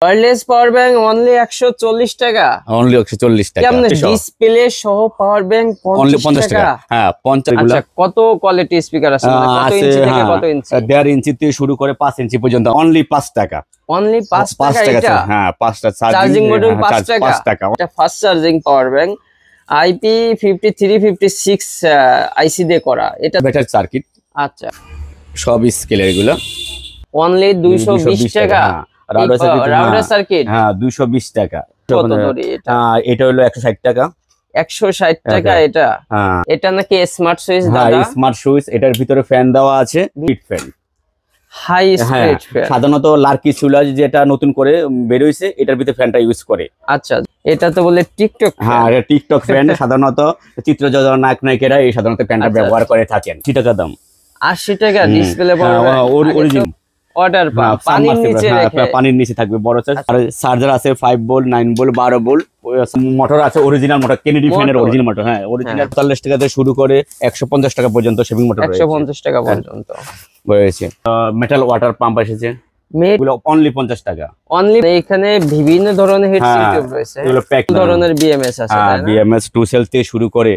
Wireless power bank only 140 টাকা। Only 140 টাকা। কেমন ডিসপ্লে সহ পাওয়ার ব্যাংক অনলি 50 50 টাকা। হ্যাঁ 50 গুলো। আচ্ছা, কত কোয়ালিটি স্পিকার আছে, মানে কত ইঞ্চি থেকে কত ইঞ্চি? 1.5 ইঞ্চি থেকে শুরু করে 5 ইঞ্চি পর্যন্ত অনলি 5 টাকা। অনলি 5 টাকা এটা? হ্যাঁ 5টা চার্জিং মডিউল 5 টাকা। 5 টাকা। এটা fast charging power bank IP5356 আইসি দিয়ে করা। এটা ব্যাটারি সার্কিট। আচ্ছা, সব স্কেলের এগুলো অনলি 220 টাকা। রাউটার সার্কিট হ্যাঁ 220 টাকা। কত দড়ি এটা? এটা হলো 160 টাকা। 160 টাকা এটা? হ্যাঁ এটা নাকি স্মার্ট সুইচ হ্যাঁ দাদা? Smart switch. এটার ভিতরে ফ্যান দেওয়া আছে, heat fan. High speed fan. সাধারণত লার্কি চুলা যেটা নতুন করে বের হইছে, এটার ভিতরে ফ্যানটা ইউজ করে। আচ্ছা, এটা তো বলে টিকটক। হ্যাঁ এটা টিকটক ফ্যান। সাধারণত চিত্র জগৎ নায়ক নায়িকারা এই সাধারণত ফ্যানটা ব্যবহার করে থাকেন। 80 টাকা দাম। 80 টাকা ডিসপ্লে পাওয়ার অরিজিনাল অর্ডার পানির নিচে রেখে। পানির নিচে থাকবে বড় সাইজ। আর চার্জার আছে 5 ভোল্ট, 9 ভোল্ট, 12 ভোল্ট। মোটর আছে অরিজিনাল মোটর, কেনেডি ফ্যানের অরিজিনাল মোটর। হ্যাঁ অরিজিনাল 40 টাকা থেকে শুরু করে 150 টাকা পর্যন্ত শেভিং মোটর রয়েছে। 150 টাকা পর্যন্ত রয়েছে। মেটাল ওয়াটার পাম্প এসেছে, এগুলো অনলি 50 টাকা। অনলি। এখানে বিভিন্ন ধরনের হেডসেট রয়েছে, এগুলো প্যাক ধরনের বিএমএস আছে, তাই না? বিএমএস 2 সেল থেকে শুরু করে